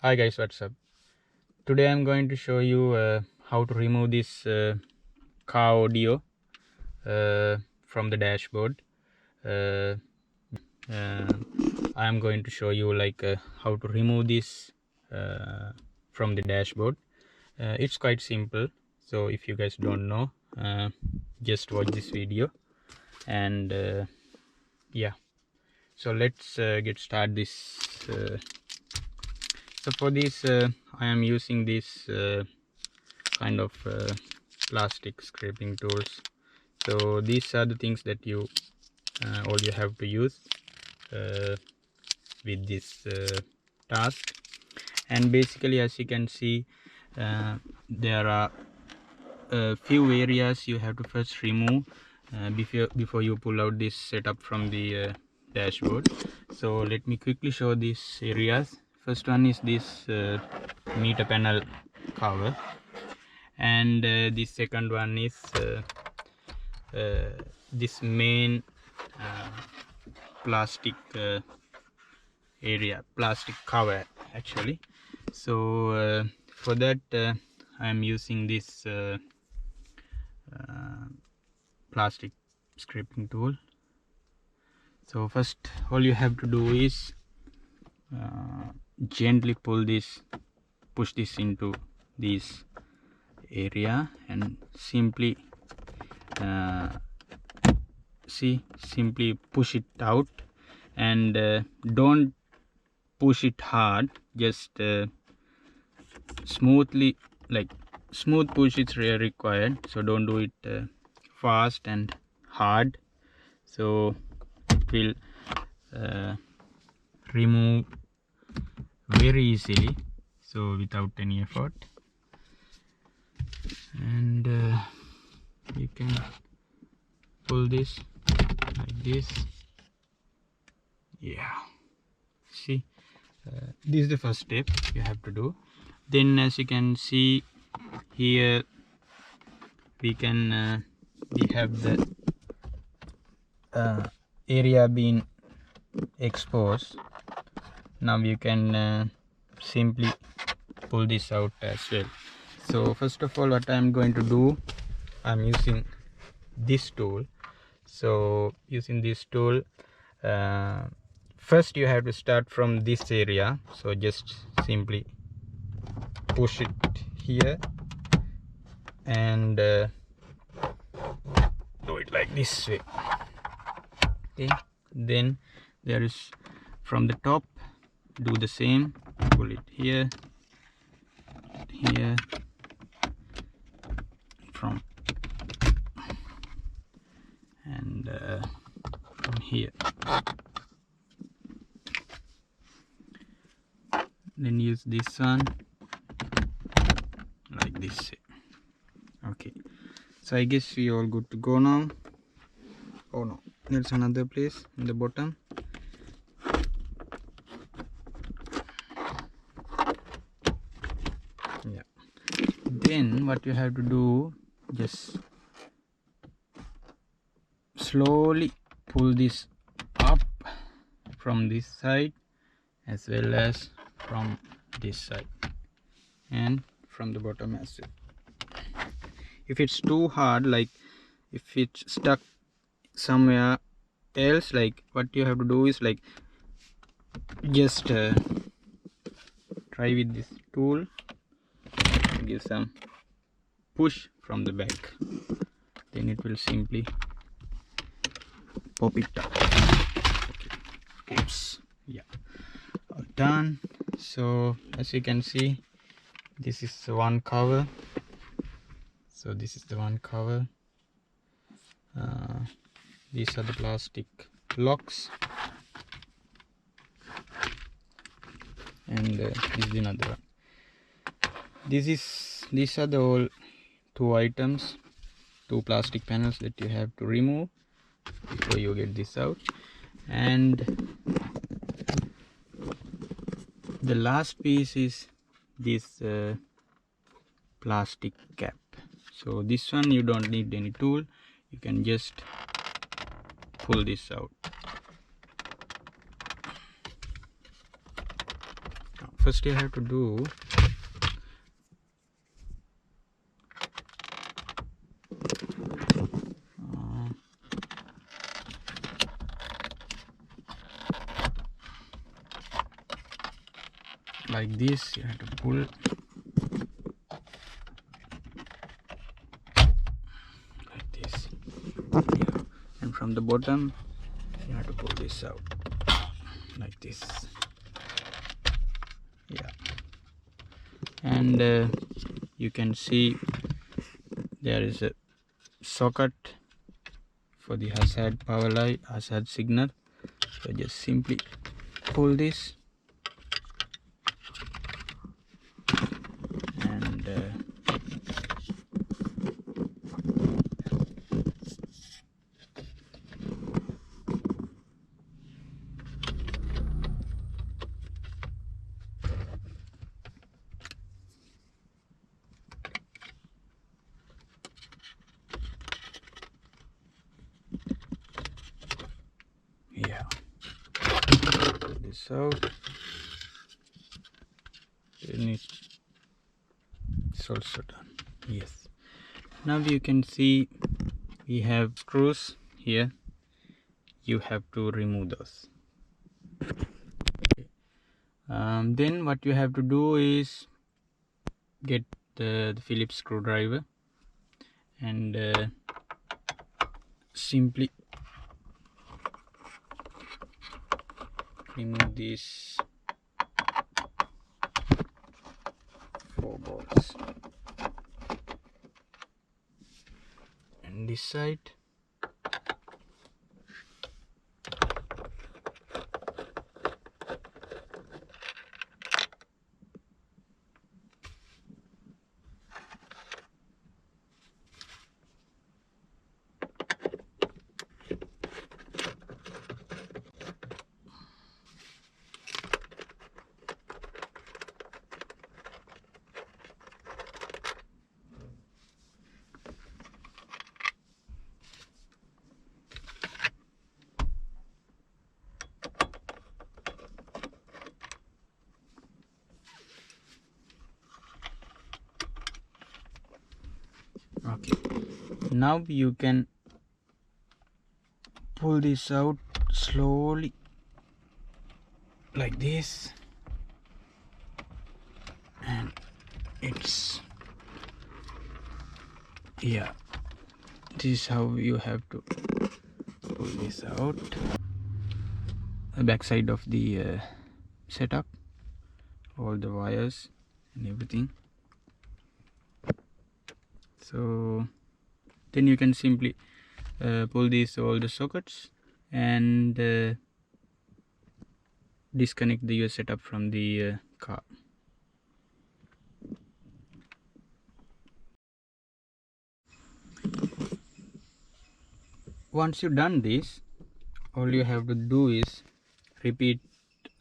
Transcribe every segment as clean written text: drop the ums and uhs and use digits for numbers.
Hi guys, what's up? Today I'm going to show you how to remove this car audio from the dashboard. I'm going to show you how to remove this from the dashboard. It's quite simple, so if you guys don't know, just watch this video. And yeah, so let's get started this. So for this I am using this kind of plastic scraping tools. So these are the things that you all you have to use with this task. And basically, as you can see, there are a few areas you have to first remove before you pull out this setup from the dashboard. So let me quickly show these areas. First one is this meter panel cover, and the second one is this main plastic plastic cover actually. So for that I am using this plastic scraping tool. So first, all you have to do is gently push this into this area, and simply simply push it out, and don't push it hard, just smoothly, like smooth push is required, so don't do it fast and hard, so it will remove very easily, so without any effort. And you can pull this like this. Yeah, see, this is the first step you have to do. Then, as you can see here, we have the area being exposed. Now you can simply pull this out as well. So first of all, what I'm going to do, I'm using this tool. So using this tool, first you have to start from this area, so just simply push it here and do it like this way. Okay, then there is from the top, do the same, pull it here, from and from here, then use this one like this. Okay, so I guess we all good to go now. Oh no, there's another place in the bottom. Yeah, then what you have to do, just slowly pull this up from this side as well as from this side and from the bottom as well. If it's too hard, like if it's stuck somewhere else, like what you have to do is like just try with this tool, give some push from the back, then it will simply pop it up. Okay. Oops. Yeah, all done. So as you can see, this is one cover. So this is the one cover. These are the plastic locks, and this is another one. These are the all two items, two plastic panels that you have to remove before you get this out. And the last piece is this plastic cap. So this one you don't need any tool, you can just pull this out first you have to do like this. You have to pull like this, yeah. And from the bottom you have to pull this out like this, yeah. And you can see there is a socket for the hazard power light, hazard signal. So just simply pull this and yeah, pull this out. Then it's also done. Yes, now you can see we have screws here. You have to remove those. Then what you have to do is get the Phillips screwdriver and simply remove these 4 bolts, and this side. Okay, now you can pull this out slowly like this, and it's, yeah, this is how you have to pull this out. The back side of the setup, all the wires and everything. So then you can simply pull all the sockets and disconnect the US setup from the car. Once you've done this, all you have to do is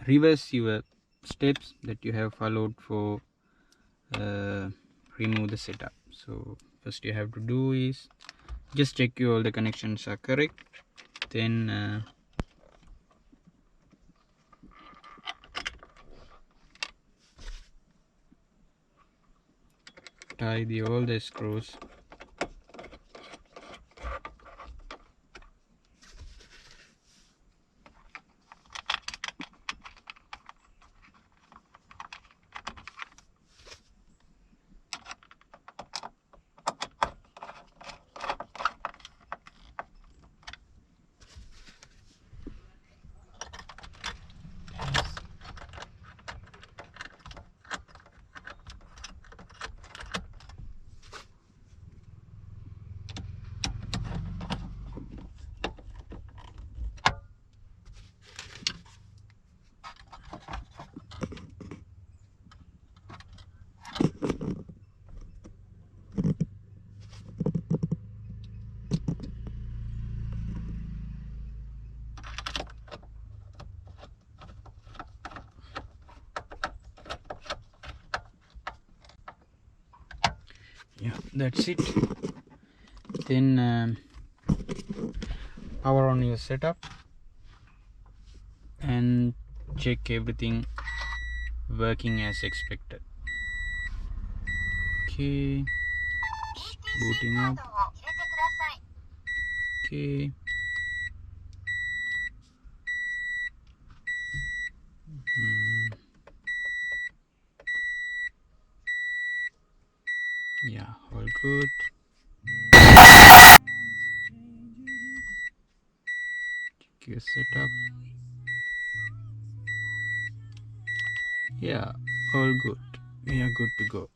reverse your steps that you have followed for remove the setup. So first you have to do is just check all the connections are correct, then tie all the screws. Yeah, that's it. Then power on your setup and check everything working as expected. Okay, booting up. Okay. Yeah, all good. Your setup. Yeah, all good. We are good to go.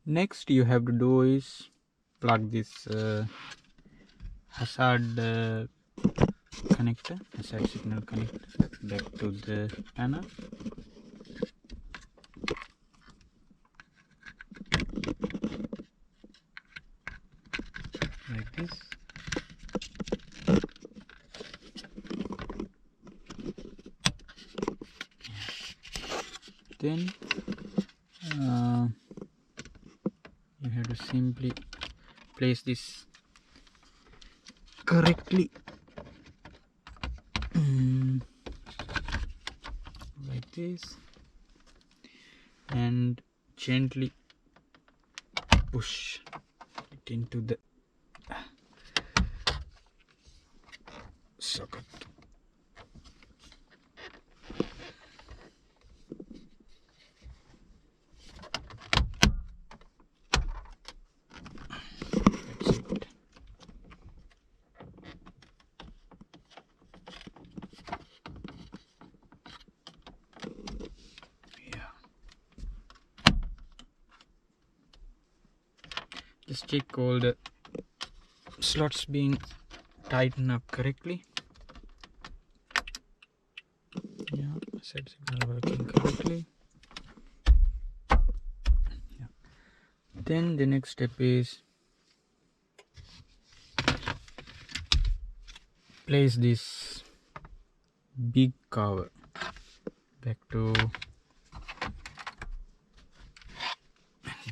Next you have to do is plug this hazard connector, hazard signal connector back to the panel. Like this. Then you have to simply place this correctly, like this, and gently push it into the socket. That's it. Yeah. Just check all the slots being tightened up correctly. Yeah, set signal working correctly. Yeah. Then the next step is place this big cover back to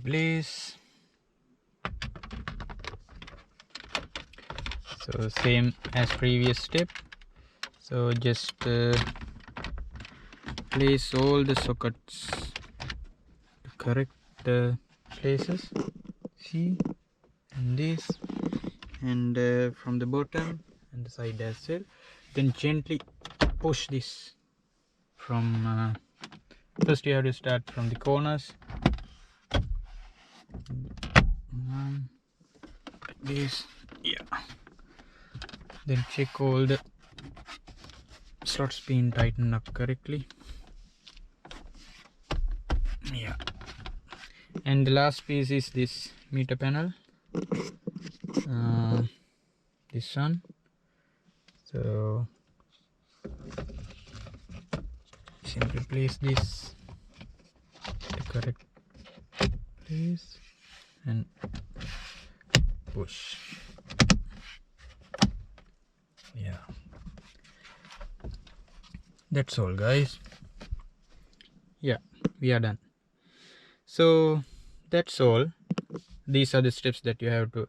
place. So same as previous step. So just place all the sockets to correct places. See, and this, and from the bottom and the side as well. Then gently push this from first you have to start from the corners, like this. Yeah, then check all the slots being tightened up correctly. Yeah, and the last piece is this meter panel, this one. So simply place this to correct place and push. Yeah, that's all, guys. Yeah, we are done. So that's all. These are the steps that you have to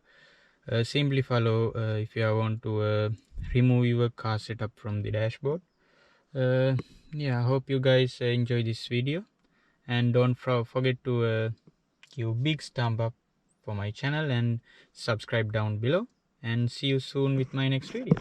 simply follow if you want to remove your car setup from the dashboard. Yeah, I hope you guys enjoy this video, and don't forget to give a big thumb up for my channel and subscribe down below, and see you soon with my next video.